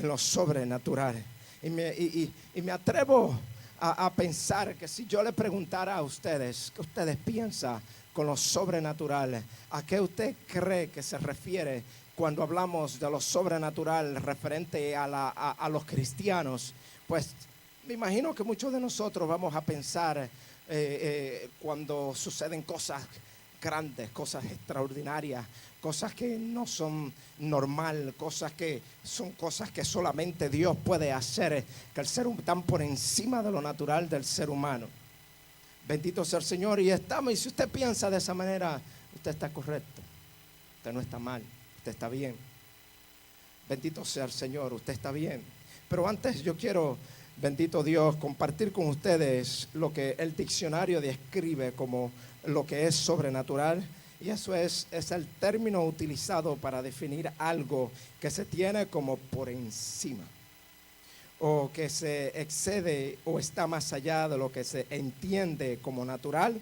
en lo sobrenatural. Y me atrevo a pensar que si yo le preguntara a ustedes, ¿qué ustedes piensan con lo sobrenatural? ¿A qué usted cree que se refiere cuando hablamos de lo sobrenatural referente a los cristianos? Pues me imagino que muchos de nosotros vamos a pensar cuando suceden cosas grandes, cosas extraordinarias, cosas que no son normal, cosas que solamente Dios puede hacer, que el ser humano están por encima de lo natural del ser humano. Bendito sea el Señor. Y si usted piensa de esa manera, usted está correcto, usted no está mal, usted está bien. Bendito sea el Señor, usted está bien. Pero antes yo quiero, bendito Dios, compartir con ustedes lo que el diccionario describe como lo que es sobrenatural. Y eso es el término utilizado para definir algo que se tiene como por encima, o que se excede o está más allá de lo que se entiende como natural,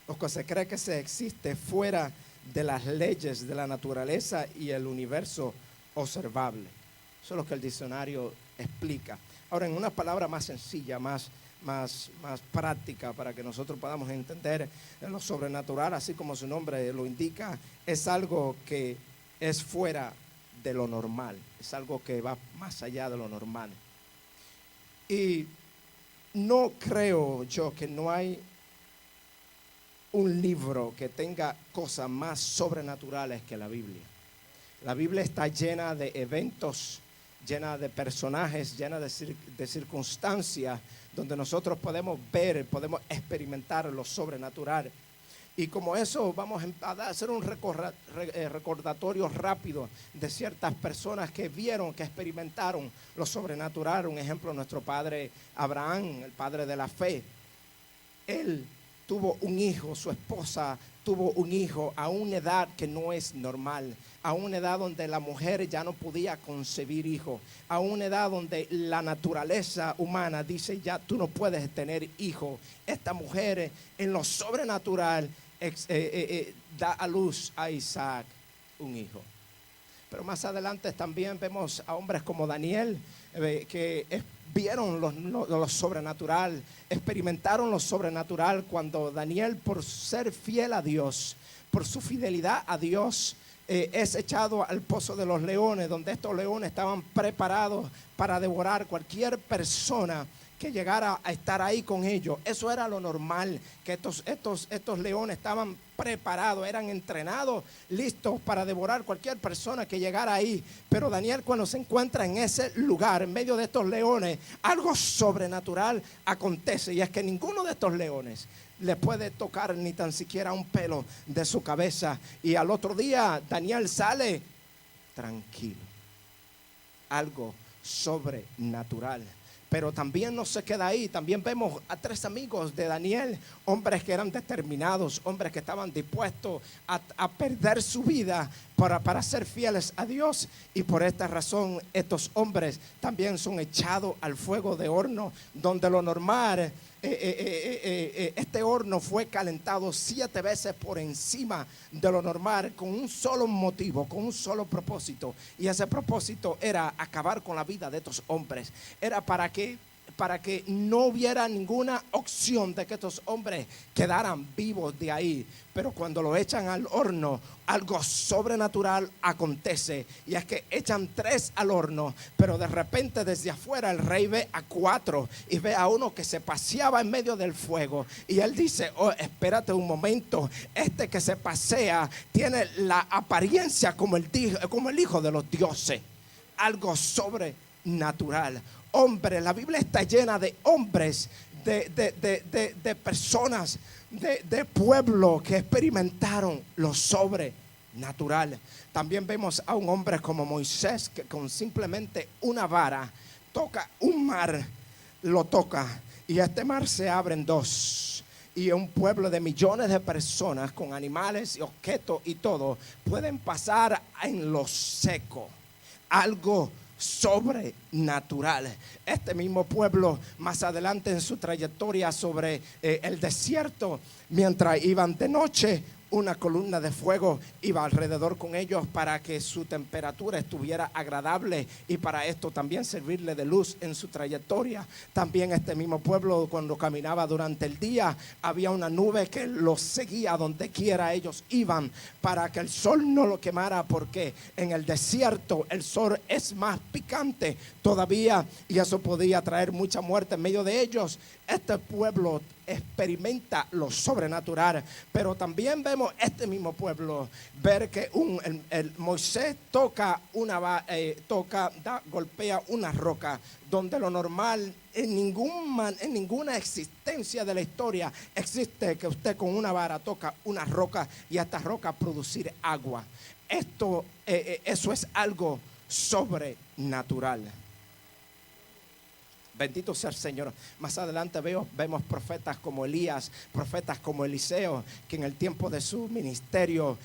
o que se cree que se existe fuera de las leyes de la naturaleza y el universo observable. Eso es lo que el diccionario explica. Ahora, en una palabra más sencilla, más práctica, para que nosotros podamos entender lo sobrenatural, así como su nombre lo indica, es algo que es fuera de lo normal, es algo que va más allá de lo normal. Y no creo yo que no hay un libro que tenga cosas más sobrenaturales que la Biblia. La Biblia está llena de eventos, llena de personajes, llena de circunstancias donde nosotros podemos ver, podemos experimentar lo sobrenatural. Y como eso vamos a hacer un recordatorio rápido de ciertas personas que vieron, que experimentaron lo sobrenatural. Un ejemplo, nuestro padre Abraham, el padre de la fe. Él tuvo un hijo, su esposa tuvo un hijo a una edad que no es normal, a una edad donde la mujer ya no podía concebir hijos, a una edad donde la naturaleza humana dice ya tú no puedes tener hijos. Esta mujer en lo sobrenatural da a luz a Isaac, un hijo. Pero más adelante también vemos a hombres como Daniel, que vieron lo sobrenatural, experimentaron lo sobrenatural cuando Daniel, por ser fiel a Dios, por su fidelidad a Dios, es echado al pozo de los leones, donde estos leones estaban preparados para devorar cualquier persona que llegara a estar ahí con ellos. Eso era lo normal, que estos leones estaban preparados, eran entrenados, listos para devorar cualquier persona que llegara ahí. Pero Daniel, cuando se encuentra en ese lugar, en medio de estos leones, algo sobrenatural acontece, y es que ninguno de estos leones le puede tocar ni tan siquiera un pelo de su cabeza. Y al otro día Daniel sale tranquilo. Algo sobrenatural. Pero también no se queda ahí. También vemos a 3 amigos de Daniel, hombres que eran determinados, hombres que estaban dispuestos a perder su vida para ser fieles a Dios. Y por esta razón estos hombres también son echados al fuego de horno, donde lo normal, este horno fue calentado 7 veces por encima de lo normal, con un solo motivo, con un solo propósito. Y ese propósito era acabar con la vida de estos hombres. Era para que no hubiera ninguna opción de que estos hombres quedaran vivos de ahí. Pero cuando lo echan al horno, algo sobrenatural acontece, y es que echan 3 al horno, pero de repente desde afuera el rey ve a 4 y ve a uno que se paseaba en medio del fuego, y él dice: oh, espérate un momento, este que se pasea tiene la apariencia como el hijo de los dioses. Algo sobrenatural. Hombres, la Biblia está llena de hombres, de personas, de pueblo que experimentaron lo sobrenatural. También vemos a un hombre como Moisés, que con simplemente una vara toca un mar, lo toca, y este mar se abre en 2. Y un pueblo de millones de personas con animales y objetos y todo pueden pasar en lo seco. Algo sobrenatural. Este mismo pueblo más adelante en su trayectoria sobre el desierto, mientras iban de noche, una columna de fuego iba alrededor con ellos para que su temperatura estuviera agradable y para esto también servirle de luz en su trayectoria. También este mismo pueblo, cuando caminaba durante el día, había una nube que los seguía donde quiera ellos iban para que el sol no lo quemara, porque en el desierto el sol es más picante todavía y eso podía traer mucha muerte en medio de ellos. Este pueblo experimenta lo sobrenatural, pero también vemos este mismo pueblo ver que Moisés golpea una roca, donde lo normal en ninguna existencia de la historia existe que usted con una vara toca una roca y esta roca producir agua. Eso es algo sobrenatural. Bendito sea el Señor. Más adelante vemos profetas como Elías, profetas como Eliseo, que en el tiempo de su ministerio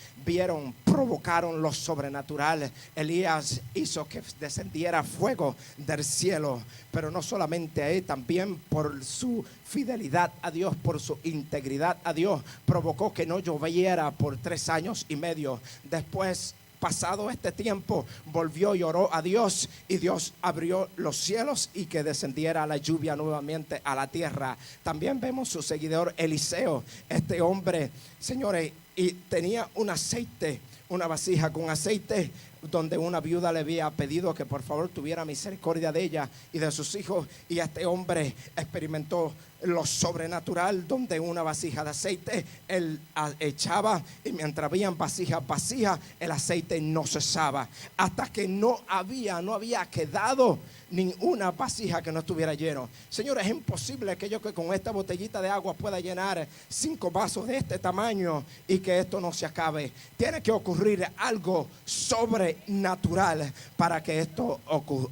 provocaron lo sobrenatural. Elías hizo que descendiera fuego del cielo, pero no solamente a él, también por su fidelidad a Dios, por su integridad a Dios, provocó que no lloviera por 3 años y medio. Después, pasado este tiempo, volvió y oró a Dios y Dios abrió los cielos y que descendiera la lluvia nuevamente a la tierra. También vemos su seguidor Eliseo. Este hombre, señores, y tenía un aceite, una vasija con aceite, donde una viuda le había pedido que por favor tuviera misericordia de ella y de sus hijos, y este hombre experimentó lo sobrenatural, donde una vasija de aceite él echaba y mientras habían vasijas vacías el aceite no cesaba, hasta que no había quedado ni una vasija que no estuviera lleno. Señores, es imposible que yo que con esta botellita de agua pueda llenar 5 vasos de este tamaño y que esto no se acabe. Tiene que ocurrir algo sobrenatural para que esto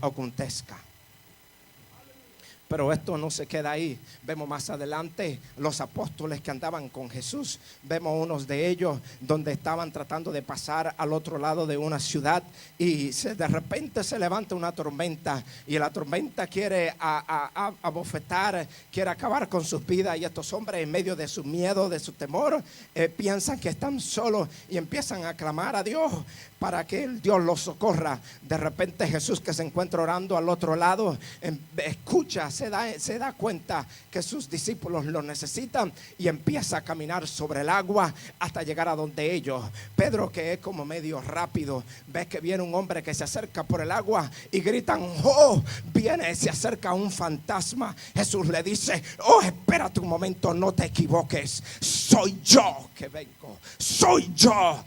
acontezca. Pero esto no se queda ahí. Vemos más adelante los apóstoles que andaban con Jesús. Vemos unos de ellos donde estaban tratando de pasar al otro lado de una ciudad y de repente se levanta una tormenta y la tormenta quiere abofetar, quiere acabar con sus vidas, y estos hombres en medio de su miedo, de su temor, piensan que están solos y empiezan a clamar a Dios para que el Dios los socorra. De repente Jesús, que se encuentra orando al otro lado, escucha, se da cuenta que sus discípulos lo necesitan y empieza a caminar sobre el agua hasta llegar a donde ellos. Pedro, que es como medio rápido, ve que viene un hombre que se acerca por el agua y gritan: ¡oh! Se acerca un fantasma. Jesús le dice: ¡oh, espérate un momento, no te equivoques! Soy yo que vengo, soy yo.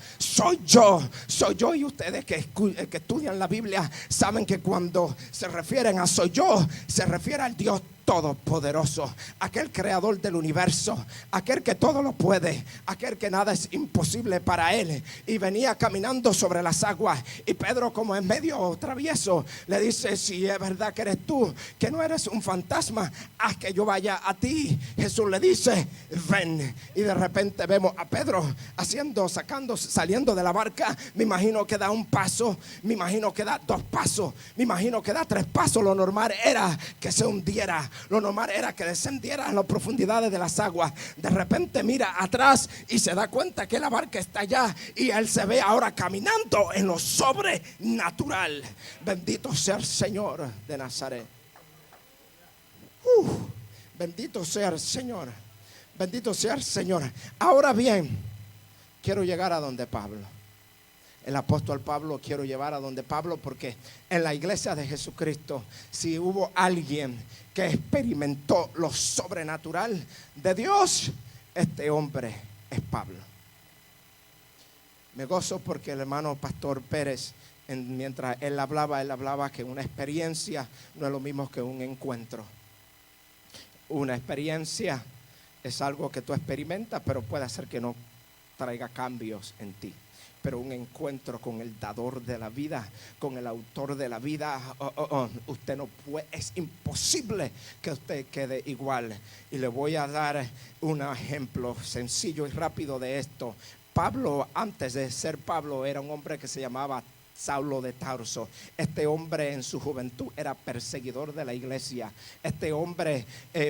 Y ustedes que estudian la Biblia saben que cuando se refieren a soy yo, se refiere al Dios todopoderoso, aquel creador del universo, aquel que todo lo puede, aquel que nada es imposible para él. Y venía caminando sobre las aguas, y Pedro, como es medio travieso, le dice: si es verdad que eres tú, que no eres un fantasma, haz que yo vaya a ti. Jesús le dice: ven. Y de repente vemos a Pedro saliendo de la barca. Me imagino que da un paso, me imagino que da 2 pasos, me imagino que da 3 pasos. Lo normal era que se hundiera, lo normal era que descendiera a las profundidades de las aguas. De repente mira atrás y se da cuenta que la barca está allá, y él se ve ahora caminando en lo sobrenatural. Bendito sea el Señor de Nazaret. Bendito sea el Señor. Bendito sea el Señor. Ahora bien, quiero llegar a donde Pablo. El apóstol Pablo quiero llevar a donde Pablo, porque en la iglesia de Jesucristo, si hubo alguien que experimentó lo sobrenatural de Dios, este hombre es Pablo. Me gozo porque el hermano pastor Pérez, mientras él hablaba que una experiencia no es lo mismo que un encuentro. Una experiencia es algo que tú experimentas, pero puede hacer que no traiga cambios en ti. Pero un encuentro con el dador de la vida, con el autor de la vida, usted no puede, es imposible que usted quede igual. Y le voy a dar un ejemplo sencillo y rápido de esto. Pablo, antes de ser Pablo, era un hombre que se llamaba Saulo de Tarso. Este hombre en su juventud era perseguidor de la iglesia. Este hombre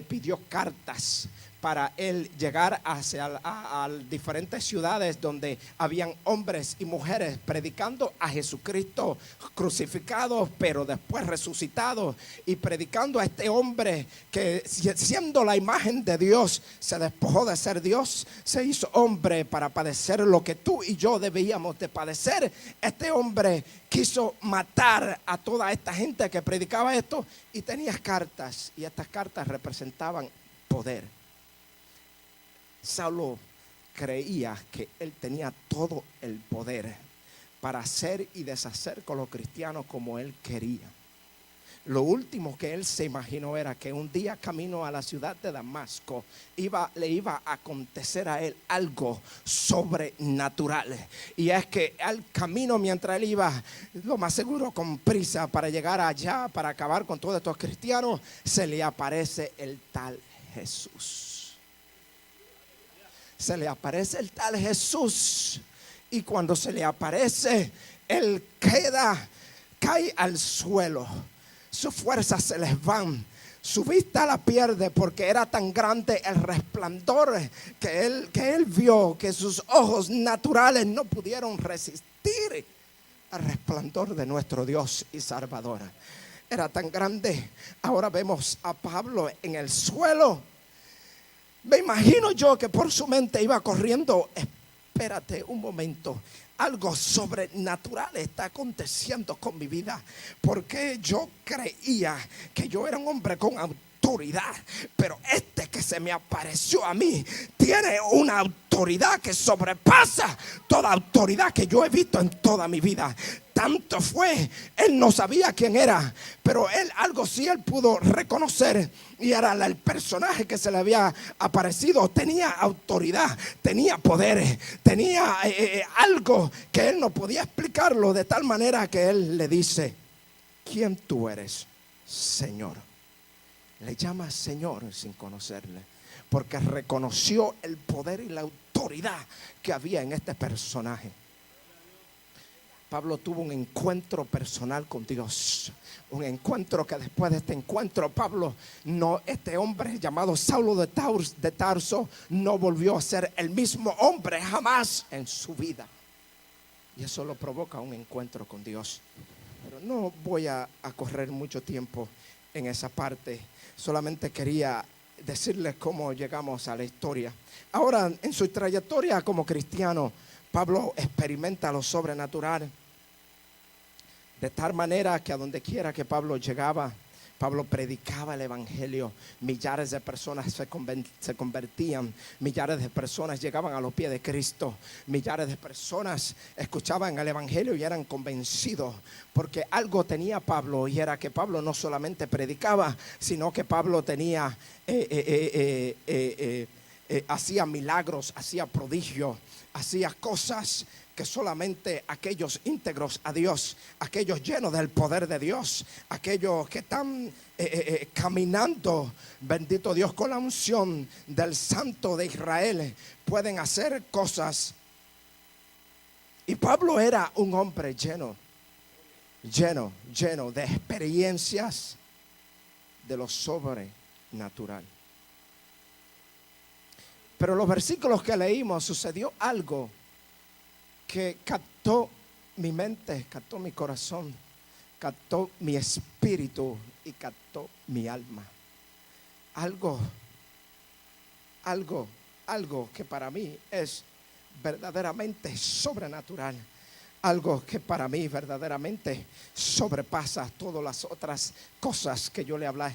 pidió cartas para él llegar a diferentes ciudades donde habían hombres y mujeres predicando a Jesucristo crucificado, pero después resucitado, y predicando a este hombre que, siendo la imagen de Dios, se despojó de ser Dios, se hizo hombre para padecer lo que tú y yo debíamos de padecer. Este hombre quiso matar a toda esta gente que predicaba esto, y tenía cartas, y estas cartas representaban poder. Saulo creía que él tenía todo el poder para hacer y deshacer con los cristianos como él quería. Lo último que él se imaginó era que un día camino a la ciudad de Damasco le iba a acontecer a él algo sobrenatural. Y es que al camino, mientras él iba, lo más seguro con prisa para llegar allá, para acabar con todos estos cristianos, se le aparece el tal Jesús. Se le aparece el tal Jesús, y cuando se le aparece, él cae al suelo. Sus fuerzas se les van, su vista la pierde, porque era tan grande el resplandor que él vio, que sus ojos naturales no pudieron resistir al resplandor de nuestro Dios y Salvador. Era tan grande. Ahora vemos a Pablo en el suelo. Me imagino yo que por su mente iba corriendo: espérate un momento, algo sobrenatural está aconteciendo con mi vida, porque yo creía que yo era un hombre con autoridad, pero este que se me apareció a mí tiene una autoridad que sobrepasa toda autoridad que yo he visto en toda mi vida. Tanto fue, él no sabía quién era, pero algo sí él pudo reconocer, y era el personaje que se le había aparecido. Tenía autoridad, tenía poder, tenía algo que él no podía explicarlo, de tal manera que él le dice: ¿quién tú eres, Señor? Le llama Señor sin conocerle, porque reconoció el poder y la autoridad que había en este personaje. Pablo tuvo un encuentro personal con Dios, un encuentro que después de este encuentro, este hombre llamado Saulo de Tarso, no volvió a ser el mismo hombre jamás en su vida. Y eso lo provoca un encuentro con Dios. Pero no voy a correr mucho tiempo en esa parte. Solamente quería decirles cómo llegamos a la historia. Ahora, en su trayectoria como cristiano, Pablo experimenta lo sobrenatural, de tal manera que a donde quiera que Pablo llegaba, Pablo predicaba el evangelio. Millares de personas se convertían, millares de personas llegaban a los pies de Cristo, millares de personas escuchaban el evangelio y eran convencidos, porque algo tenía Pablo, y era que Pablo no solamente predicaba, sino que Pablo tenía hacía milagros, hacía prodigios, hacía cosas que solamente aquellos íntegros a Dios, aquellos llenos del poder de Dios, aquellos que están caminando, bendito Dios, con la unción del Santo de Israel, pueden hacer cosas. Y Pablo era un hombre lleno de experiencias de lo sobrenatural. Pero los versículos que leímos, sucedió algo que captó mi mente, captó mi corazón, captó mi espíritu y captó mi alma. Algo que para mí es verdaderamente sobrenatural. Algo que para mí verdaderamente sobrepasa todas las otras cosas que yo le hablé.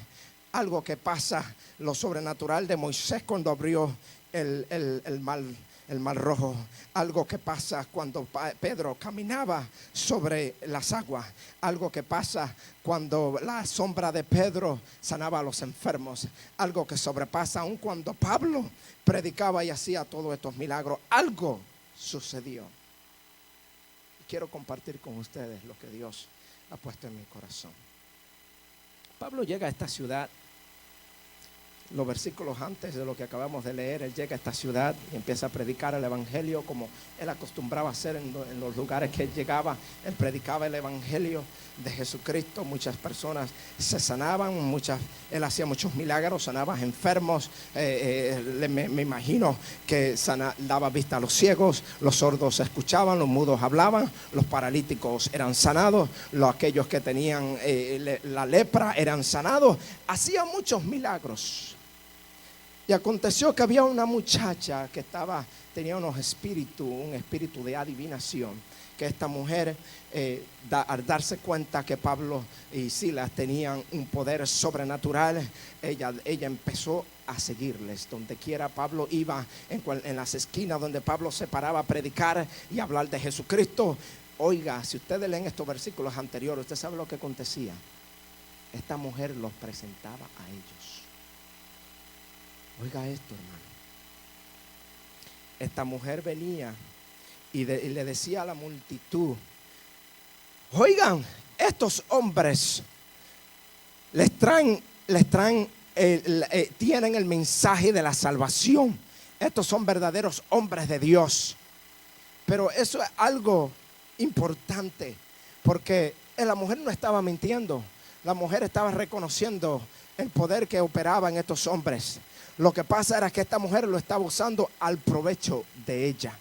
Algo que pasa lo sobrenatural de Moisés cuando abrió el mar rojo. Algo que pasa cuando Pedro caminaba sobre las aguas. Algo que pasa cuando la sombra de Pedro sanaba a los enfermos. Algo que sobrepasa aún cuando Pablo predicaba y hacía todos estos milagros. Algo sucedió. Quiero compartir con ustedes lo que Dios ha puesto en mi corazón. Pablo llega a esta ciudad los versículos antes de lo que acabamos de leer, él llega a esta ciudad y empieza a predicar el evangelio como él acostumbraba a hacer en los lugares que él llegaba. Él predicaba el evangelio de Jesucristo. Muchas personas se sanaban, él hacía muchos milagros, sanaba enfermos. Me imagino que daba vista a los ciegos, los sordos escuchaban, los mudos hablaban, los paralíticos eran sanados, aquellos que tenían la lepra eran sanados. Hacía muchos milagros. Y aconteció que había una muchacha que tenía un espíritu de adivinación. Que esta mujer, al darse cuenta que Pablo y Silas tenían un poder sobrenatural, ella empezó a seguirles. Donde quiera Pablo iba, en las esquinas donde Pablo se paraba a predicar y hablar de Jesucristo. Oiga, si ustedes leen estos versículos anteriores, usted sabe lo que acontecía. Esta mujer los presentaba a ellos. Oiga esto, hermano. Esta mujer venía y le decía a la multitud: oigan, estos hombres tienen el mensaje de la salvación. Estos son verdaderos hombres de Dios. Pero eso es algo importante, porque la mujer no estaba mintiendo. La mujer estaba reconociendo el poder que operaba en estos hombres. Lo que pasa era que esta mujer lo estaba usando al provecho de ella.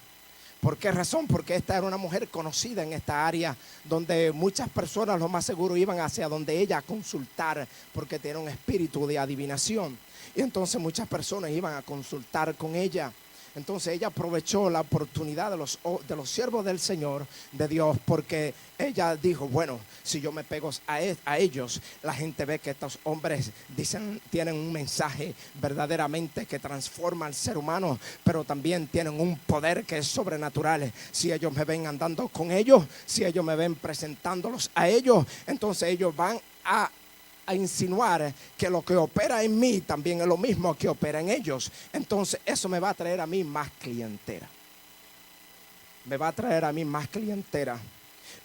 ¿Por qué razón? Porque esta era una mujer conocida en esta área, donde muchas personas, lo más seguro, iban hacia donde ella a consultar, porque tenía un espíritu de adivinación. Y entonces muchas personas iban a consultar con ella. Entonces ella aprovechó la oportunidad de los siervos del Señor, de Dios, porque ella dijo: bueno, si yo me pego a ellos, la gente ve que estos hombres tienen un mensaje verdaderamente que transforma al ser humano, pero también tienen un poder que es sobrenatural. Si ellos me ven andando con ellos, si ellos me ven presentándolos a ellos, entonces ellos van a insinuar que lo que opera en mí también es lo mismo que opera en ellos. Entonces eso me va a traer a mí más clientela. Me va a traer a mí más clientela.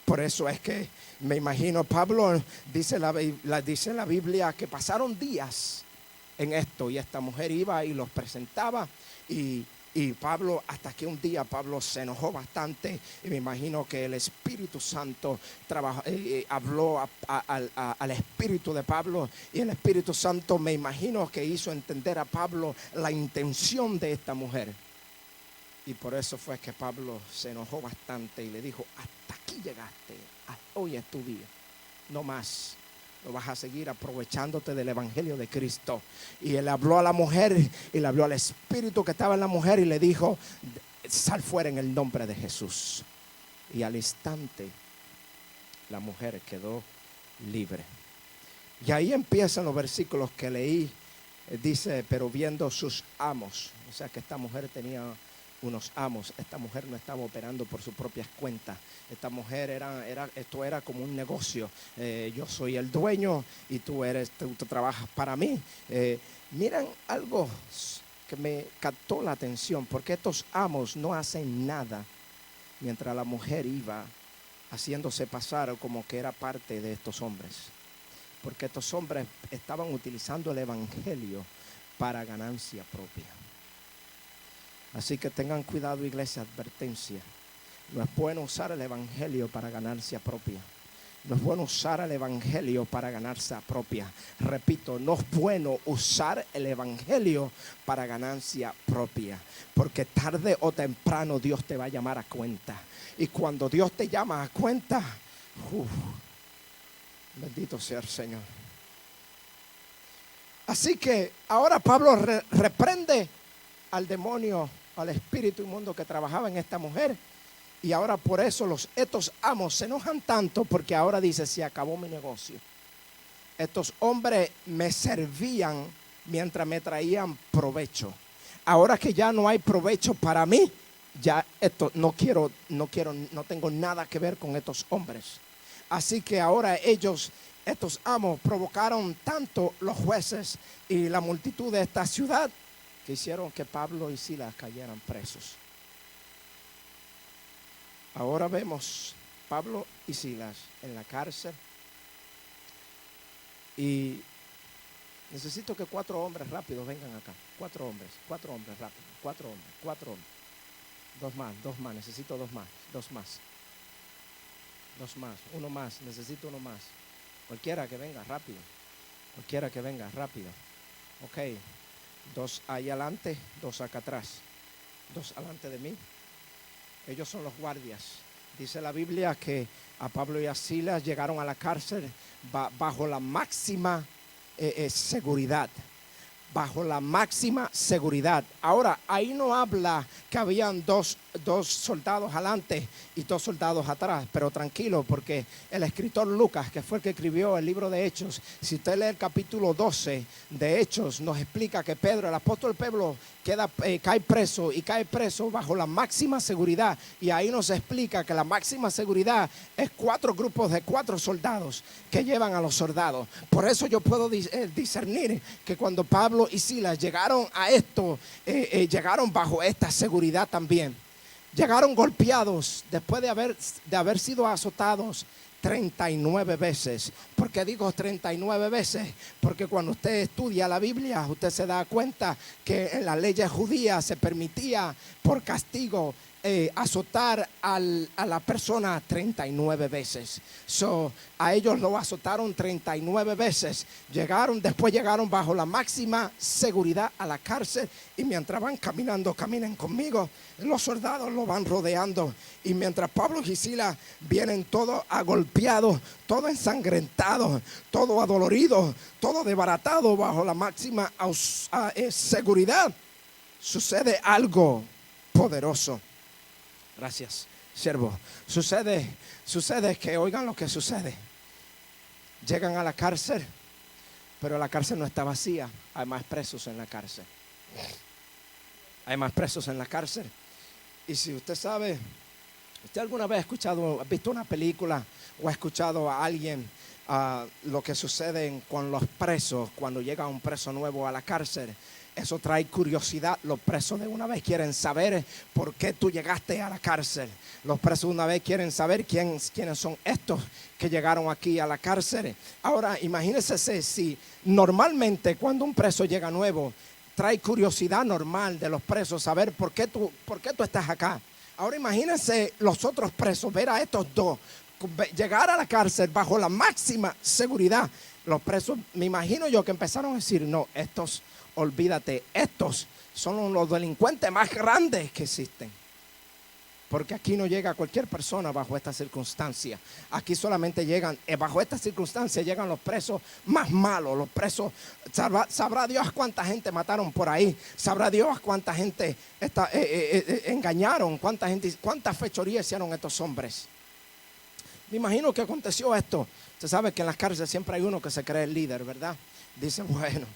Por eso es que me imagino, Pablo dice la Biblia que pasaron días en esto, y esta mujer iba y los presentaba, y Pablo, hasta que un día Pablo se enojó bastante, y me imagino que el Espíritu Santo habló al Espíritu de Pablo, y el Espíritu Santo, me imagino que hizo entender a Pablo la intención de esta mujer. Y por eso fue que Pablo se enojó bastante y le dijo: hasta aquí llegaste, hoy es tu día, no más. No vas a seguir aprovechándote del evangelio de Cristo. Y él habló a la mujer, y le habló al espíritu que estaba en la mujer, y le dijo: sal fuera en el nombre de Jesús. Y al instante la mujer quedó libre. Y ahí empiezan los versículos que leí. Dice: pero viendo sus amos. O sea que esta mujer tenía unos amos. Esta mujer no estaba operando por sus propias cuentas. Esta mujer esto era como un negocio. Yo soy el dueño y tú trabajas para mí. Miren algo que me captó la atención, porque estos amos no hacen nada mientras la mujer iba haciéndose pasar como que era parte de estos hombres. Porque estos hombres estaban utilizando el evangelio para ganancia propia. Así que tengan cuidado, iglesia, advertencia. No es bueno usar el evangelio para ganancia propia. No es bueno usar el evangelio para ganancia propia. Repito, no es bueno usar el evangelio para ganancia propia. Porque tarde o temprano Dios te va a llamar a cuenta. Y cuando Dios te llama a cuenta, bendito sea el Señor. Así que ahora Pablo reprende al demonio, al espíritu inmundo que trabajaba en esta mujer. Y ahora por eso estos amos se enojan tanto, porque ahora dice: se acabó mi negocio. Estos hombres me servían mientras me traían provecho. Ahora que ya no hay provecho para mí, ya esto no tengo nada que ver con estos hombres. Así que ahora estos amos provocaron tanto los jueces y la multitud de esta ciudad, que hicieron que Pablo y Silas cayeran presos. Ahora vemos Pablo y Silas en la cárcel, y Necesito que 4 hombres rápidos vengan acá. 4 hombres rápidos. 4 hombres. 2 más, necesito 2 más. 2 más. 2 más, 1 más, necesito 1 más. Cualquiera que venga rápido. Ok. 2 ahí adelante, 2 acá atrás. 2 adelante de mí. Ellos son los guardias. Dice la Biblia que a Pablo y a Silas llegaron a la cárcel bajo la máxima seguridad. Bajo la máxima seguridad. Ahora, ahí no habla que habían dos soldados adelante y 2 soldados atrás, pero tranquilo, porque el escritor Lucas, que fue el que escribió el libro de Hechos, si usted lee el capítulo 12 de Hechos, nos explica que Pedro, el apóstol Pedro, cae preso bajo la máxima seguridad, y ahí nos explica que la máxima seguridad es 4 grupos de 4 soldados que llevan a los soldados. Por eso yo puedo discernir que cuando Pablo y Silas llegaron a esto, llegaron bajo esta seguridad también. Llegaron golpeados después de haber sido azotados 39 veces. ¿Por qué digo 39 veces? Porque cuando usted estudia la Biblia, usted se da cuenta que en las leyes judías se permitía por castigo azotar a la persona 39 veces. A ellos lo azotaron 39 veces. Después llegaron bajo la máxima seguridad a la cárcel, y mientras van caminen conmigo, los soldados lo van rodeando, y mientras Pablo y Silas vienen todos agolpeados, todo ensangrentados, todo adolorido, todo desbaratado bajo la máxima seguridad, sucede algo poderoso. Gracias, siervo. Sucede que, oigan lo que sucede. Llegan a la cárcel, pero la cárcel no está vacía. Hay más presos en la cárcel. Y si usted sabe, ¿usted alguna vez ha visto una película o ha escuchado a alguien lo que sucede con los presos cuando llega un preso nuevo a la cárcel? Eso trae curiosidad. Los presos de una vez quieren saber por qué tú llegaste a la cárcel. Los presos de una vez quieren saber quiénes son estos que llegaron aquí a la cárcel. Ahora, imagínense si normalmente cuando un preso llega nuevo, trae curiosidad normal de los presos saber por qué tú estás acá. Ahora imagínense los otros presos, ver a estos dos llegar a la cárcel bajo la máxima seguridad. Los presos, me imagino yo, que empezaron a decir: no, olvídate, estos son los delincuentes más grandes que existen. Porque aquí no llega cualquier persona bajo esta circunstancia. Aquí solamente bajo esta circunstancia llegan los presos más malos. Los presos, sabrá Dios cuánta gente mataron por ahí. Sabrá Dios cuánta gente engañaron, cuántas fechorías hicieron estos hombres. Me imagino que aconteció esto. Usted sabe que en las cárceles siempre hay uno que se cree el líder, ¿verdad? Dice: bueno,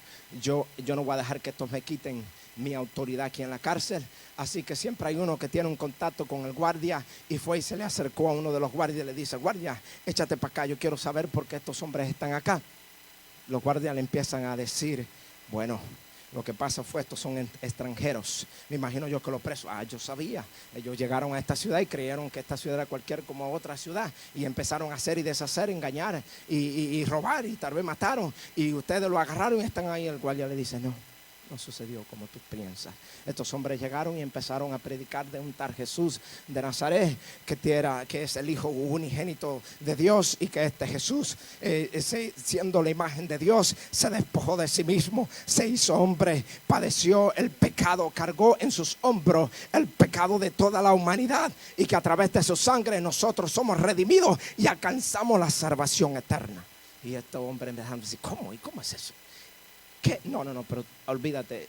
yo no voy a dejar que estos me quiten mi autoridad aquí en la cárcel. Así que siempre hay uno que tiene un contacto con el guardia, y fue y se le acercó a uno de los guardias y le dice: guardia, échate para acá, yo quiero saber por qué estos hombres están acá. Los guardias le empiezan a decir: bueno, lo que pasa fue, estos son extranjeros. Me imagino yo que los presos, yo sabía. Ellos llegaron a esta ciudad y creyeron que esta ciudad era cualquier como otra ciudad, y empezaron a hacer y deshacer, engañar y robar, y tal vez mataron, y ustedes lo agarraron y están ahí. El guardia le dice: no sucedió como tú piensas. Estos hombres llegaron y empezaron a predicar de un tal Jesús de Nazaret, que es el Hijo unigénito de Dios, y que este Jesús, siendo la imagen de Dios, se despojó de sí mismo, se hizo hombre, padeció el pecado, cargó en sus hombros el pecado de toda la humanidad, y que a través de su sangre nosotros somos redimidos y alcanzamos la salvación eterna. Y estos hombres me dejan decir: ¿cómo? ¿Y cómo es eso? ¿Qué? No, pero olvídate.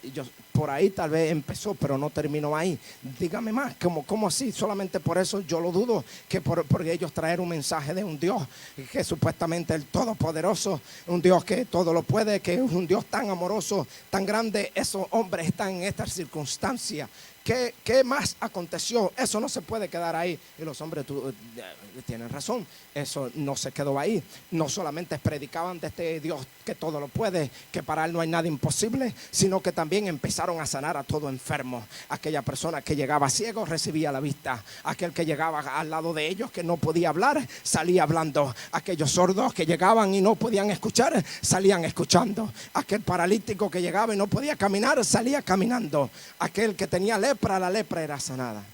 Por ahí tal vez empezó, pero no terminó ahí. Dígame más, ¿cómo así? Solamente por eso yo lo dudo, que por ellos traer un mensaje de un Dios que supuestamente el Todopoderoso, un Dios que todo lo puede, que es un Dios tan amoroso, tan grande. Esos hombres están en esta circunstancia ¿Qué más aconteció? Eso no se puede quedar ahí. Y los hombres tienen razón, eso no se quedó ahí. No solamente predicaban de este Dios que todo lo puede, que para él no hay nada imposible, sino que también empezaron a sanar a todo enfermo. Aquella persona que llegaba ciego recibía la vista. Aquel que llegaba al lado de ellos que no podía hablar, salía hablando. Aquellos sordos que llegaban y no podían escuchar, salían escuchando. Aquel paralítico que llegaba y no podía caminar, salía caminando. Aquel que tenía lepra, la lepra era sanada.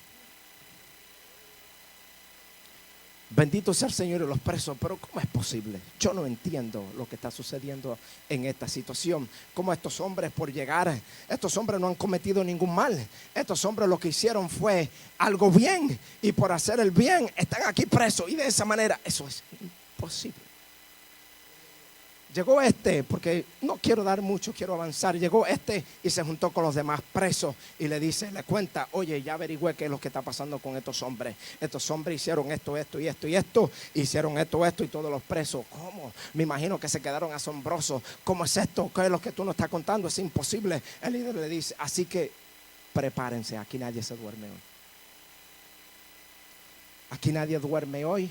Bendito sea el Señor y los presos. Pero ¿cómo es posible? Yo no entiendo lo que está sucediendo en esta situación. Cómo estos hombres por llegar, estos hombres no han cometido ningún mal. Estos hombres lo que hicieron fue algo bien, y por hacer el bien están aquí presos. Y de esa manera eso es imposible. Llegó porque no quiero dar mucho, quiero avanzar. Llegó y se juntó con los demás presos y le cuenta, oye, ya averigüé qué es lo que está pasando con estos hombres. Estos hombres hicieron esto, hicieron esto y todos los presos. ¿Cómo? Me imagino que se quedaron asombrosos. ¿Cómo es esto? ¿Qué es lo que tú nos estás contando? Es imposible. El líder le dice, así que prepárense, aquí nadie se duerme hoy. Aquí nadie duerme hoy.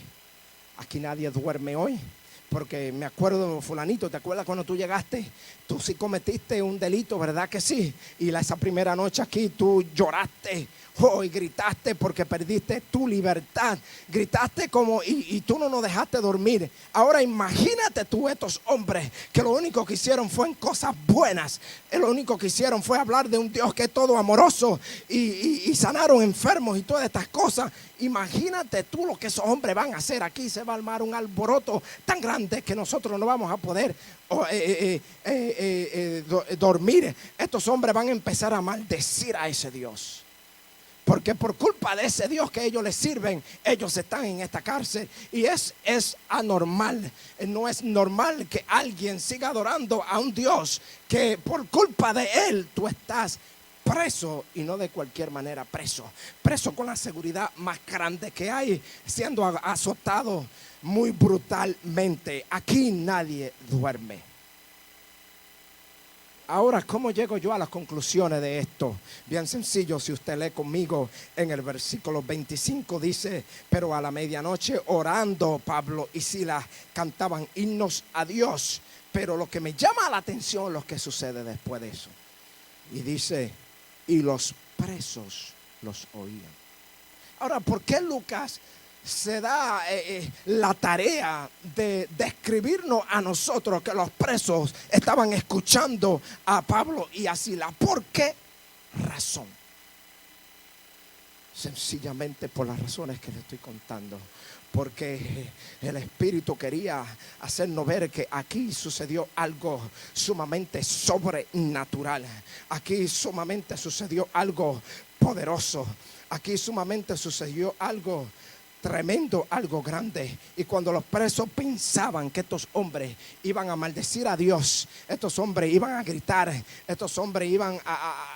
Aquí nadie duerme hoy. Porque me acuerdo, fulanito, ¿te acuerdas cuando tú llegaste? Tú sí cometiste un delito, ¿verdad que sí? Y esa primera noche aquí tú lloraste, y gritaste porque perdiste tu libertad. Gritaste y tú no nos dejaste dormir. Ahora imagínate tú estos hombres que lo único que hicieron fue en cosas buenas. Lo único que hicieron fue hablar de un Dios que es todo amoroso y sanaron enfermos y todas estas cosas. Imagínate tú lo que esos hombres van a hacer. Aquí se va a armar un alboroto tan grande que nosotros no vamos a poder dormir. Estos hombres van a empezar a maldecir a ese Dios. Porque por culpa de ese Dios que ellos les sirven, ellos están en esta cárcel. Y es anormal. No es normal que alguien siga adorando a un Dios que por culpa de él tú estás preso, y no de cualquier manera preso con la seguridad más grande que hay, siendo azotado muy brutalmente. Aquí nadie duerme. Ahora, ¿cómo llego yo a las conclusiones de esto? Bien sencillo, si usted lee conmigo en el versículo 25 dice, pero a la medianoche orando Pablo y Silas cantaban himnos a Dios. Pero lo que me llama la atención es lo que sucede después de eso. Y dice, y los presos los oían. Ahora, ¿por qué Lucas se da la tarea de describirnos a nosotros que los presos estaban escuchando a Pablo y a Silas? ¿Por qué razón? Sencillamente por las razones que le estoy contando. Porque el Espíritu quería hacernos ver que aquí sucedió algo sumamente sobrenatural. Aquí sumamente sucedió algo poderoso. Aquí sumamente sucedió algo tremendo, algo grande. Y cuando los presos pensaban que estos hombres iban a maldecir a Dios, estos hombres iban a gritar, estos hombres iban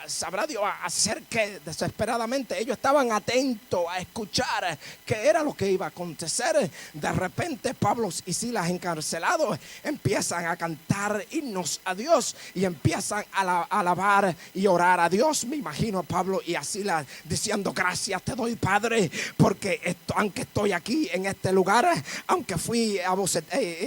sabrá Dios a hacer que desesperadamente, ellos estaban atentos a escuchar qué era lo que iba a acontecer. De repente Pablo y Silas, encarcelados, empiezan a cantar himnos a Dios y empiezan a alabar y orar a Dios. Me imagino a Pablo y a Silas diciendo, gracias te doy, Padre, porque aunque estoy aquí en este lugar, aunque fui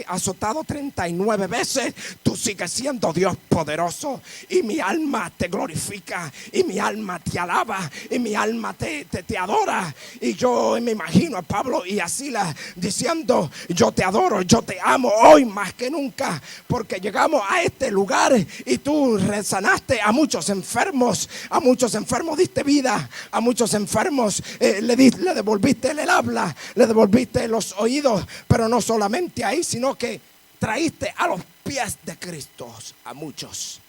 azotado 39 veces, tú sigues siendo Dios poderoso, y mi alma te glorifica, y mi alma te alaba, y mi alma te adora. Y yo me imagino a Pablo y a Silas diciendo, yo te adoro, yo te amo hoy más que nunca, porque llegamos a este lugar y tú sanaste a muchos enfermos diste vida, a muchos enfermos le devolviste el habla, le devolviste los oídos. Pero no solamente ahí, sino que traíste a los pies de Cristo a muchos.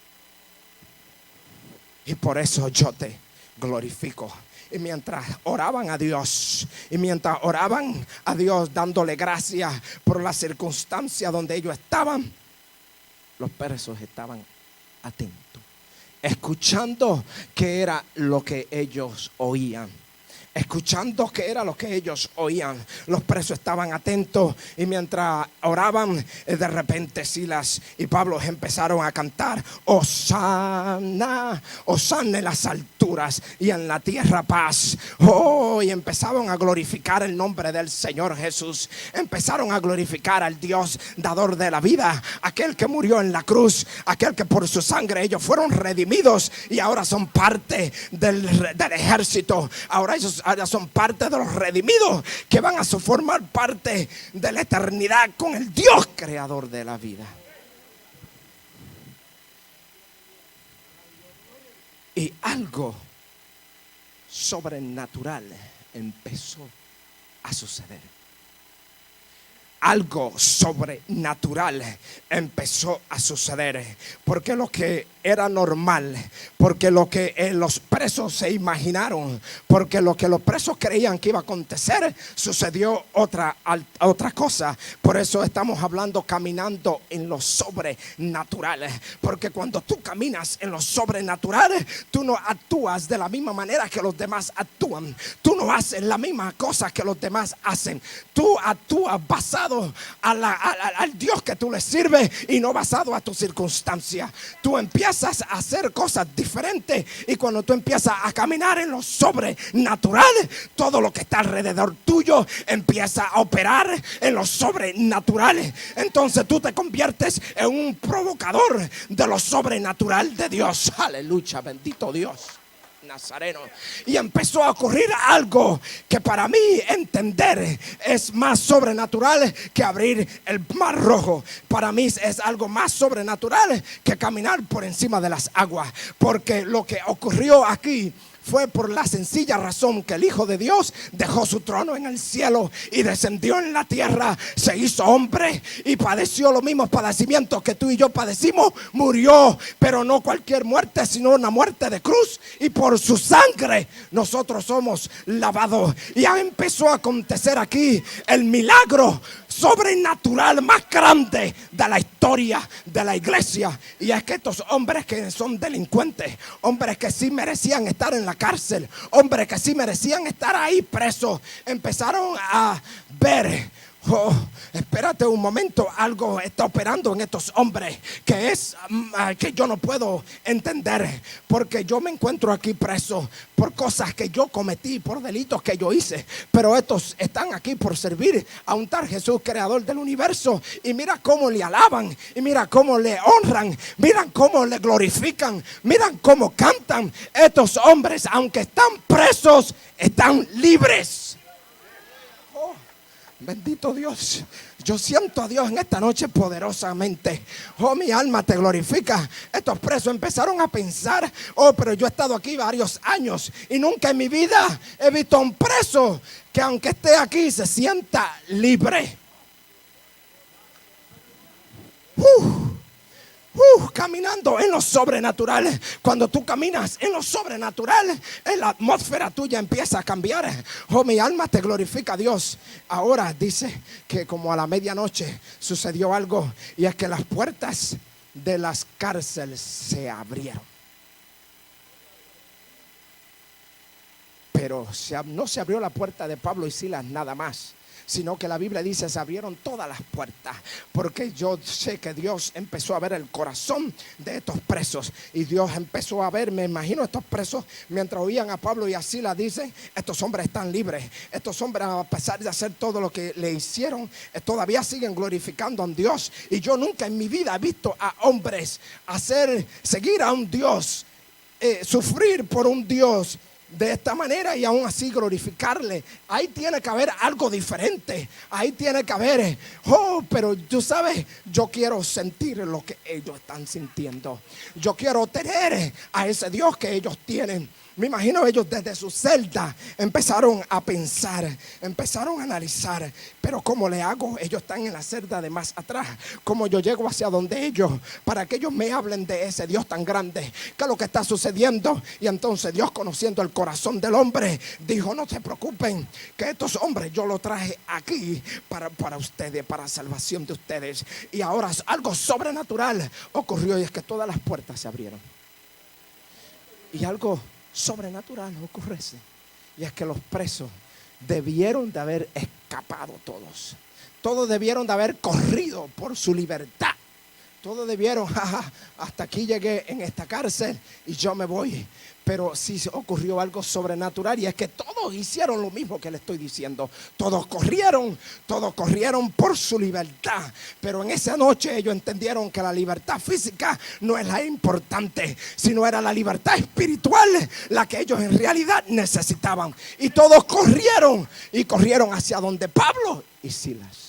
Y por eso yo te glorifico. Y mientras oraban a Dios, dándole gracias por la circunstancia donde ellos estaban, los presos estaban atentos, escuchando qué era lo que ellos oían. escuchando qué era lo que ellos oían. Los presos estaban atentos y mientras oraban, de repente Silas y Pablo empezaron a cantar: Hosana, Hosana en las alturas y en la tierra paz. Oh, y empezaron a glorificar el nombre del Señor Jesús. Empezaron a glorificar al Dios dador de la vida, aquel que murió en la cruz, aquel que por su sangre ellos fueron redimidos y ahora son parte del ejército. Ahora son parte de los redimidos que van a formar parte de la eternidad con el Dios creador de la vida. Y algo sobrenatural empezó a suceder. Algo sobrenatural empezó a suceder, porque lo que era normal, porque lo que los presos se imaginaron, porque lo que los presos creían que iba a acontecer, sucedió otra cosa. Por eso estamos hablando caminando en lo sobrenatural, porque cuando tú caminas en lo sobrenatural, tú no actúas de la misma manera que los demás actúan. Tú no haces la misma cosa que los demás hacen. Tú actúas basado al Dios que tú le sirves y no basado a tus circunstancias. Tú empiezas a hacer cosas diferentes, y cuando tú empiezas a caminar en lo sobrenatural, todo lo que está alrededor tuyo empieza a operar en lo sobrenatural. Entonces tú te conviertes en un provocador de lo sobrenatural de Dios. Aleluya, bendito Dios Nazareno. Y empezó a ocurrir algo que para mí entender es más sobrenatural que abrir el mar rojo. Para mí es algo más sobrenatural que caminar por encima de las aguas, porque lo que ocurrió aquí fue por la sencilla razón que el Hijo de Dios dejó su trono en el cielo y descendió en la tierra, se hizo hombre y padeció los mismos padecimientos que tú y yo padecimos. Murió, pero no cualquier muerte, sino una muerte de cruz, y por su sangre nosotros somos lavados. Y ya empezó a acontecer aquí el milagro sobrenatural más grande de la historia de la iglesia. Y es que estos hombres que son delincuentes, hombres que sí merecían estar en la cárcel, hombres que sí merecían estar ahí presos, empezaron a ver: oh, espérate un momento, algo está operando en estos hombres que es que yo no puedo entender, porque yo me encuentro aquí preso por cosas que yo cometí, por delitos que yo hice, pero estos están aquí por servir a un tal Jesús, creador del universo. Y mira cómo le alaban, y mira cómo le honran, miran cómo le glorifican, miran cómo cantan. Estos hombres, aunque están presos, están libres. Bendito Dios. Yo siento a Dios en esta noche poderosamente. Oh, mi alma te glorifica. Estos presos empezaron a pensar: oh, pero yo he estado aquí varios años y nunca en mi vida he visto a un preso que aunque esté aquí se sienta libre. Caminando en lo sobrenatural. Cuando tú caminas en lo sobrenatural, la atmósfera tuya empieza a cambiar. Oh, mi alma te glorifica a Dios. Ahora dice que como a la medianoche sucedió algo, y es que las puertas de las cárceles se abrieron. Pero no se abrió la puerta de Pablo y Silas nada más, sino que la Biblia dice: se abrieron todas las puertas, porque yo sé que Dios empezó a ver el corazón de estos presos, y Dios empezó a ver, me imagino, estos presos mientras oían a Pablo y a Silas, dicen: estos hombres están libres, estos hombres, a pesar de hacer todo lo que le hicieron, todavía siguen glorificando a un Dios. Y yo nunca en mi vida he visto a hombres seguir a un Dios, sufrir por un Dios de esta manera y aún así glorificarle. Ahí tiene que haber algo diferente. Ahí tiene que haber, oh, pero tú sabes, yo quiero sentir lo que ellos están sintiendo. Yo quiero tener a ese Dios que ellos tienen. Me imagino ellos desde su celda empezaron a pensar, empezaron a analizar: pero ¿cómo le hago? Ellos están en la celda de más atrás. ¿Cómo yo llego hacia donde ellos para que ellos me hablen de ese Dios tan grande? ¿Qué es lo que está sucediendo? Y entonces Dios, conociendo el corazón del hombre, dijo: no se preocupen, que estos hombres yo los traje aquí para ustedes, para salvación de ustedes. Y ahora algo sobrenatural ocurrió, y es que todas las puertas se abrieron. Y algo sobrenatural ocurre. Y es que los presos debieron de haber escapado todos. Todos debieron de haber corrido por su libertad. Todos debieron, hasta aquí llegué en esta cárcel y yo me voy. Pero sí ocurrió algo sobrenatural, y es que todos hicieron lo mismo que le estoy diciendo. Todos corrieron por su libertad. Pero en esa noche ellos entendieron que la libertad física no es la importante, sino era la libertad espiritual la que ellos en realidad necesitaban. Y todos corrieron hacia donde Pablo y Silas.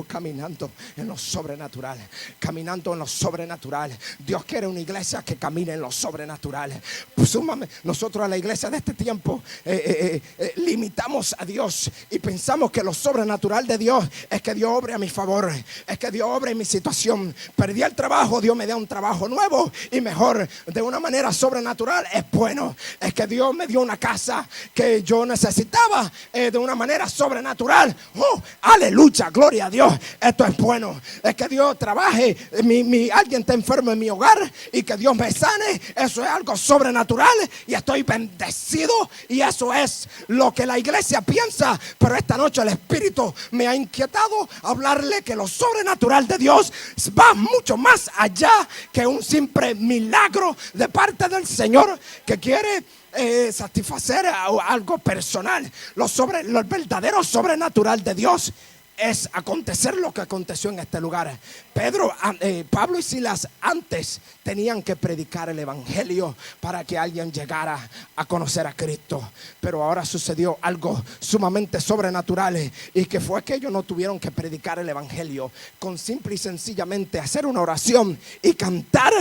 Caminando en lo sobrenatural. Caminando en lo sobrenatural. Dios quiere una iglesia que camine en lo sobrenatural. Nosotros a la iglesia de este tiempo limitamos a Dios y pensamos que lo sobrenatural de Dios es que Dios obre a mi favor, es que Dios obre en mi situación. Perdí el trabajo, Dios me da un trabajo nuevo y mejor. De una manera sobrenatural es bueno. Es que Dios me dio una casa que yo necesitaba de una manera sobrenatural. Aleluya, gloria a Dios, esto es bueno. Es que Dios trabaje, alguien está enfermo en mi hogar y que Dios me sane. Eso es algo sobrenatural y estoy bendecido, y eso es lo que la iglesia piensa. Pero esta noche el Espíritu me ha inquietado hablarle que lo sobrenatural de Dios va mucho más allá que un simple milagro de parte del Señor que quiere satisfacer algo personal. Lo verdadero sobrenatural de Dios es acontecer lo que aconteció en este lugar. Pablo y Silas antes tenían que predicar el evangelio para que alguien llegara a conocer a Cristo. Pero ahora sucedió algo sumamente sobrenatural, y que fue que ellos no tuvieron que predicar el evangelio. Con simple y sencillamente hacer una oración y cantar,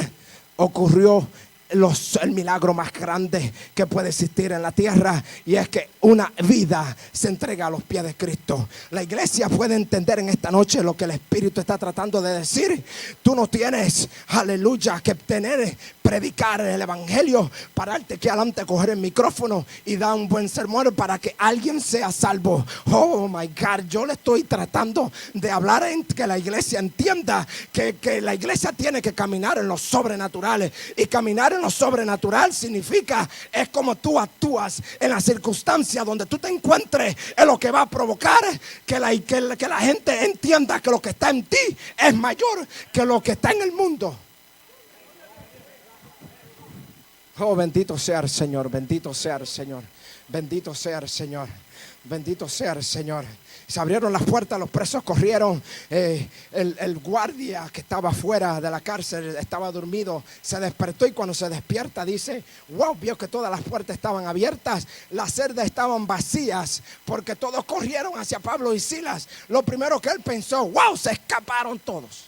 ocurrió el milagro más grande que puede existir en la tierra, y es que una vida se entrega a los pies de Cristo. La iglesia puede entender en esta noche lo que el Espíritu está tratando de decir. Tú no tienes, aleluya, que predicar el evangelio, pararte aquí adelante, coger el micrófono y dar un buen sermón para que alguien sea salvo. Oh my God, yo le estoy tratando de hablar en que la iglesia entienda que la iglesia tiene que caminar en lo sobrenatural, y caminar en lo sobrenatural significa, es como tú actúas en la circunstancia donde tú te encuentres, es lo que va a provocar que la gente entienda que lo que está en ti es mayor que lo que está en el mundo. Oh, bendito sea el Señor, bendito sea el Señor, bendito sea el Señor, bendito sea el Señor. Se abrieron las puertas, los presos corrieron. El guardia que estaba fuera de la cárcel estaba dormido, se despertó, y cuando se despierta dice: wow, vio que todas las puertas estaban abiertas, las celdas estaban vacías, porque todos corrieron hacia Pablo y Silas. Lo primero que él pensó: wow, se escaparon todos.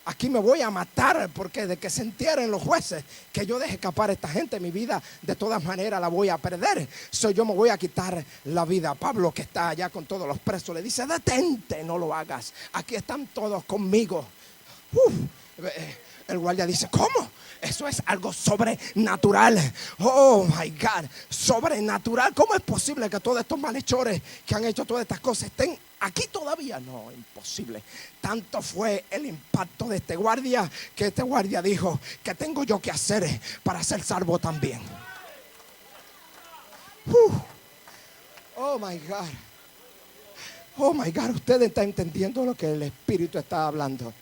Aquí me voy a matar, porque de que se enteren los jueces que yo deje escapar a esta gente, mi vida de todas maneras la voy a perder. Yo me voy a quitar la vida. Pablo, que está allá con todos los presos, le dice: detente, no lo hagas. Aquí están todos conmigo. El guardia dice: ¿cómo? Eso es algo sobrenatural. Oh my God, sobrenatural. ¿Cómo es posible que todos estos malhechores que han hecho todas estas cosas estén aquí todavía? No, imposible. Tanto fue el impacto de este guardia que este guardia dijo: ¿qué tengo yo que hacer para ser salvo también? Oh my God. Oh my God, usted está entendiendo lo que el Espíritu está hablando.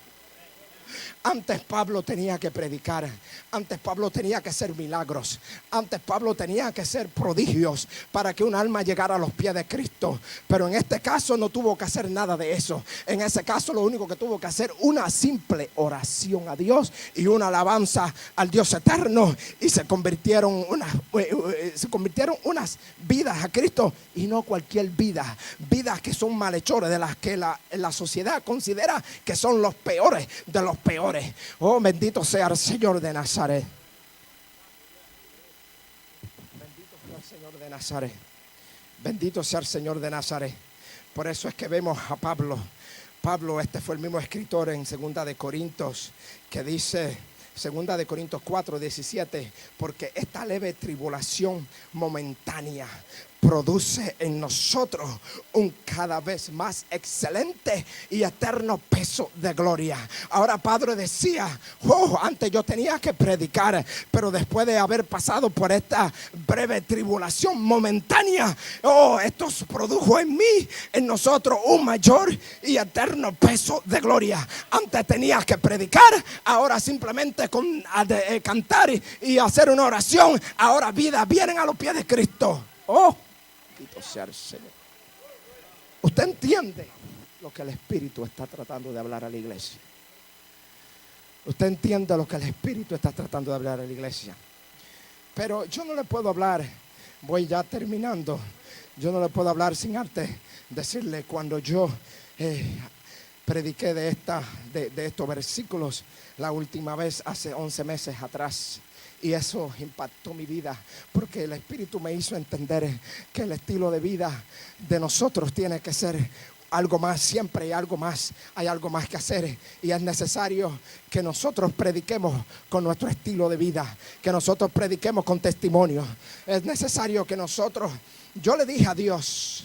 Antes Pablo tenía que predicar, antes Pablo tenía que hacer milagros, antes Pablo tenía que hacer prodigios para que un alma llegara a los pies de Cristo. Pero en este caso no tuvo que hacer nada de eso. En ese caso lo único que tuvo que hacer, una simple oración a Dios y una alabanza al Dios eterno, y se convirtieron unas vidas a Cristo, y no cualquier vida, vidas que son malhechores, de las que la sociedad considera que son los peores de los peores. Oh, bendito sea el Señor de Nazaret. Bendito sea el Señor de Nazaret. Bendito sea el Señor de Nazaret. Por eso es que vemos a Pablo. Este fue el mismo escritor en 2 de Corintios, que dice, 2 de Corintios 4:17, porque esta leve tribulación momentánea produce en nosotros un cada vez más excelente y eterno peso de gloria. Ahora Padre decía, antes yo tenía que predicar, pero después de haber pasado por esta breve tribulación momentánea, esto produjo en mí, en nosotros, un mayor y eterno peso de gloria. Antes tenía que predicar, ahora simplemente con cantar y hacer una oración, ahora vidas vienen a los pies de Cristo. Bendito sea el Señor. Usted entiende lo que el Espíritu está tratando de hablar a la iglesia. Usted entiende lo que el Espíritu está tratando de hablar a la iglesia. Pero yo no le puedo hablar, voy ya terminando, yo no le puedo hablar sin antes decirle, cuando yo prediqué de estos versículos la última vez hace 11 meses atrás. Y eso impactó mi vida, porque el Espíritu me hizo entender que el estilo de vida de nosotros tiene que ser algo más. Siempre hay algo más que hacer, y es necesario que nosotros prediquemos con nuestro estilo de vida, que nosotros prediquemos con testimonio. Es necesario que nosotros, yo le dije a Dios,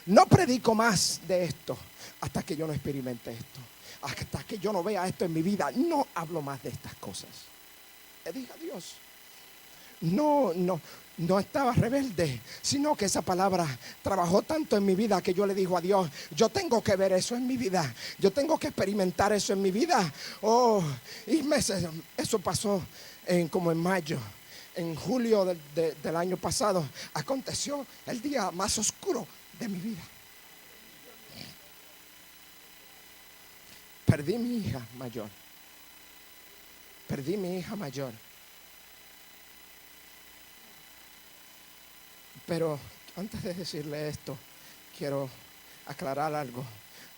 no predico más de esto hasta que yo no experimente esto, hasta que yo no vea esto en mi vida. No hablo más de estas cosas. Le dije a Dios, no estaba rebelde, sino que esa palabra trabajó tanto en mi vida que yo le dije a Dios, yo tengo que ver eso en mi vida, yo tengo que experimentar eso en mi vida. Y meses, eso pasó como en mayo. En julio del año pasado aconteció el día más oscuro de mi vida. Perdí mi hija mayor. Pero antes de decirle esto, quiero aclarar algo,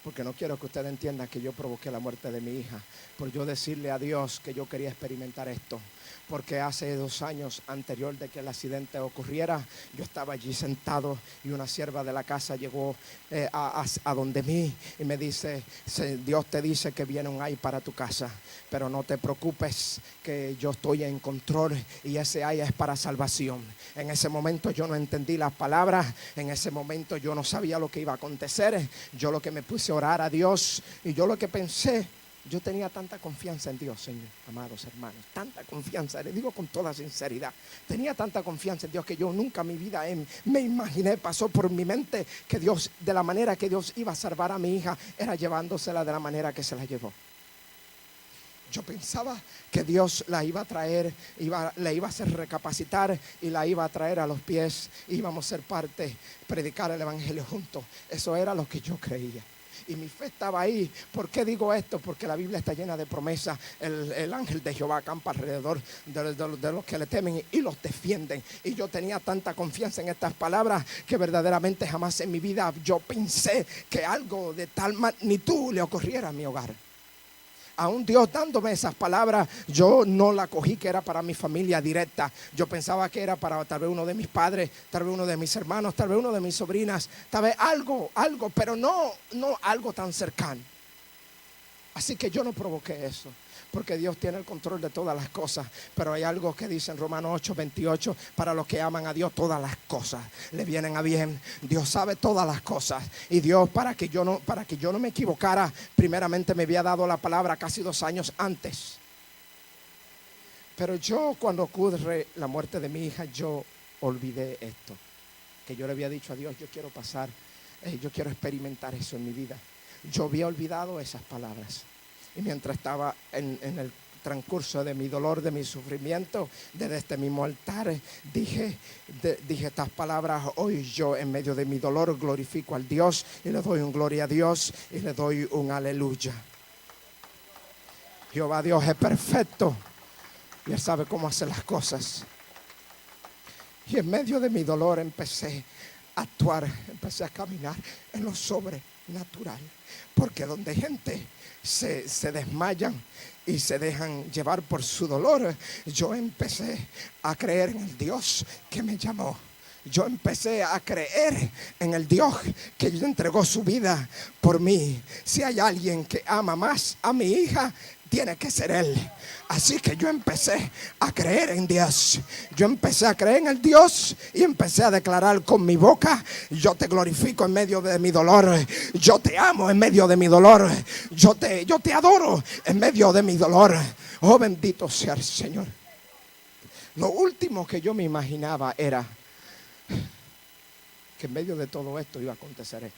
porque no quiero que usted entienda que yo provoqué la muerte de mi hija por yo decirle a Dios que yo quería experimentar esto. Porque hace 2 años anterior de que el accidente ocurriera, yo estaba allí sentado y una sierva de la casa llegó a donde mí y me dice, Dios te dice que viene un ay para tu casa, pero no te preocupes, que yo estoy en control y ese ay es para salvación. En ese momento yo no entendí las palabras, en ese momento yo no sabía lo que iba a acontecer. Yo lo que me puse a orar a Dios, y yo lo que pensé, yo tenía tanta confianza en Dios, Señor, amados hermanos, tanta confianza, les digo con toda sinceridad, tenía tanta confianza en Dios que yo nunca en mi vida me imaginé, pasó por mi mente que Dios, de la manera que Dios iba a salvar a mi hija, era llevándosela de la manera que se la llevó. Yo pensaba que Dios la iba a traer, le iba a hacer recapacitar y la iba a traer a los pies, íbamos a ser parte, predicar el evangelio juntos. Eso era lo que yo creía. Y mi fe estaba ahí. ¿Por qué digo esto? Porque la Biblia está llena de promesas. El ángel de Jehová acampa alrededor de los que le temen y los defienden. Y yo tenía tanta confianza en estas palabras que verdaderamente jamás en mi vida yo pensé que algo de tal magnitud le ocurriera a mi hogar. Aún Dios dándome esas palabras, yo no la cogí que era para mi familia directa. Yo pensaba que era para tal vez uno de mis padres, tal vez uno de mis hermanos, tal vez uno de mis sobrinas, tal vez algo, pero no algo tan cercano. Así que yo no provoqué eso, porque Dios tiene el control de todas las cosas. Pero hay algo que dice en Romanos 8:28, para los que aman a Dios todas las cosas le vienen a bien. Dios sabe todas las cosas, y Dios, para que yo no me equivocara, primeramente me había dado la palabra casi 2 años antes. Pero yo, cuando ocurre la muerte de mi hija, yo olvidé esto, que yo le había dicho a Dios, yo quiero pasar, yo quiero experimentar eso en mi vida. Yo había olvidado esas palabras. Y mientras estaba en el transcurso de mi dolor, de mi sufrimiento, desde este mismo altar, dije estas palabras. Hoy yo, en medio de mi dolor, glorifico al Dios y le doy un gloria a Dios y le doy un aleluya. Jehová Dios es perfecto y Él sabe cómo hacer las cosas. Y en medio de mi dolor empecé a actuar, empecé a caminar en lo sobrenatural. Porque donde gente se desmayan y se dejan llevar por su dolor, yo empecé a creer en el Dios que me llamó. yo empecé a creer en el Dios que entregó su vida por mí. Si hay alguien que ama más a mi hija, tiene que ser Él. Así que yo empecé a creer en Dios. Yo empecé a creer en el Dios y empecé a declarar con mi boca: yo te glorifico en medio de mi dolor. Yo te amo en medio de mi dolor. Yo te adoro en medio de mi dolor. Oh, bendito sea el Señor. Lo último que yo me imaginaba era que en medio de todo esto iba a acontecer esto.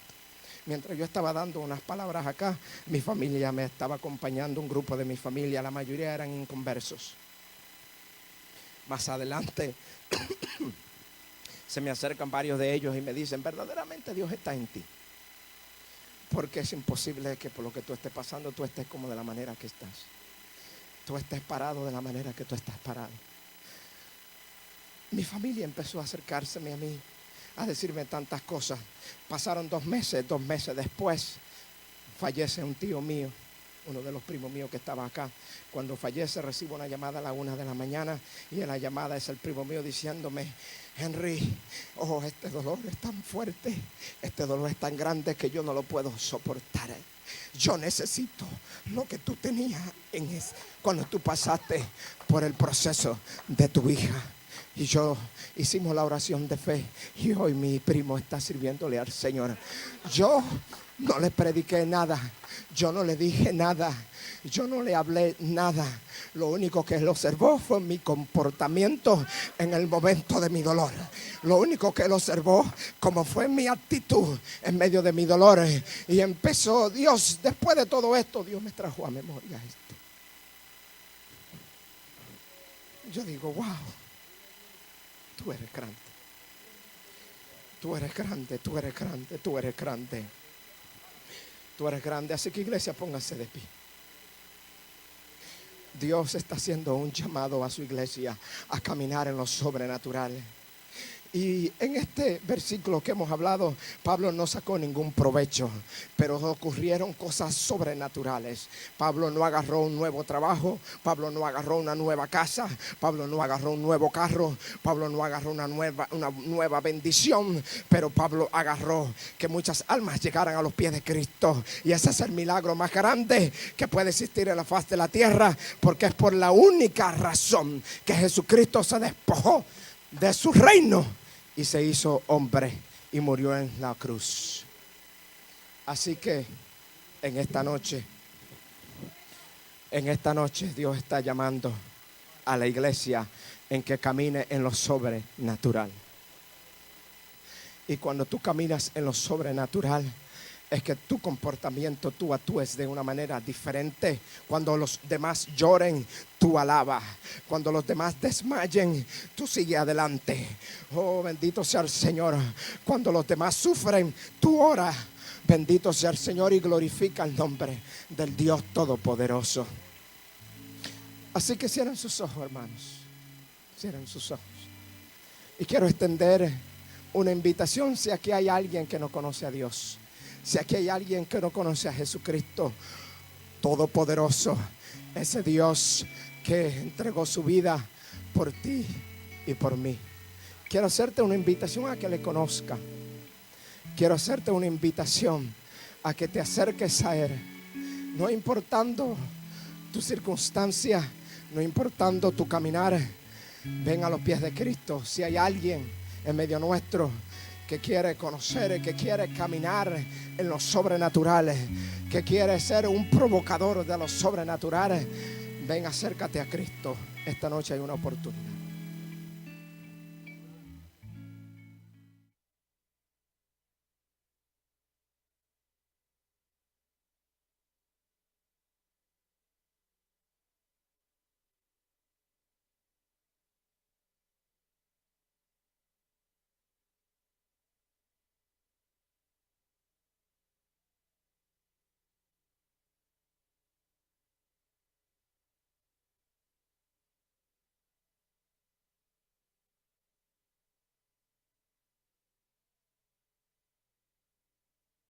Mientras yo estaba dando unas palabras acá, mi familia me estaba acompañando, un grupo de mi familia, la mayoría eran inconversos. Más adelante se me acercan varios de ellos y me dicen: verdaderamente Dios está en ti, porque es imposible que por lo que tú estés pasando, tú estés como de la manera que estás. Tú estés parado de la manera que tú estás parado. Mi familia empezó a acercárseme a mí, a decirme tantas cosas. Pasaron 2 meses después fallece un tío mío, uno de los primos míos que estaba acá. Cuando fallece, recibo una llamada a la 1 de la mañana, y en la llamada es el primo mío diciéndome: Henry, oh, este dolor es tan fuerte, este dolor es tan grande que yo no lo puedo soportar. Yo necesito lo que tú tenías cuando tú pasaste por el proceso de tu hija. Y yo hicimos la oración de fe, y hoy mi primo está sirviéndole al Señor. Yo no le prediqué nada, yo no le dije nada, yo no le hablé nada. Lo único que él observó fue mi comportamiento en el momento de mi dolor. Lo único que él observó como fue mi actitud en medio de mi dolor. Y empezó, Dios, después de todo esto, Dios me trajo a memoria esto. Yo digo: wow, tú eres grande. Tú eres grande, tú eres grande, tú eres grande. Tú eres grande. Así que, iglesia, póngase de pie. Dios está haciendo un llamado a su iglesia a caminar en lo sobrenatural. Y en este versículo que hemos hablado, Pablo no sacó ningún provecho, pero ocurrieron cosas sobrenaturales. Pablo no agarró un nuevo trabajo, Pablo no agarró una nueva casa, Pablo no agarró un nuevo carro, Pablo no agarró una nueva bendición, pero Pablo agarró que muchas almas llegaran a los pies de Cristo. Y ese es el milagro más grande que puede existir en la faz de la tierra, porque es por la única razón que Jesucristo se despojó de su reino y se hizo hombre y murió en la cruz. Así que en esta noche Dios está llamando a la iglesia en que camine en lo sobrenatural. Y cuando tú caminas en lo sobrenatural, es que tu comportamiento, tú actúes de una manera diferente. Cuando los demás lloren, tú alabas. Cuando los demás desmayen, tú sigues adelante. Oh, bendito sea el Señor. Cuando los demás sufren, tú oras. Bendito sea el Señor y glorifica el nombre del Dios Todopoderoso. Así que cierren sus ojos, hermanos. Cierren sus ojos. Y quiero extender una invitación si aquí hay alguien que no conoce a Dios. Si aquí hay alguien que no conoce a Jesucristo Todopoderoso, ese Dios que entregó su vida por ti y por mí, quiero hacerte una invitación a que le conozca. Quiero hacerte una invitación a que te acerques a Él, no importando tu circunstancia, no importando tu caminar. Ven a los pies de Cristo. Si hay alguien en medio nuestro que quiere conocer, que quiere caminar en lo sobrenatural, que quiere ser un provocador de lo sobrenatural, ven, acércate a Cristo. Esta noche hay una oportunidad.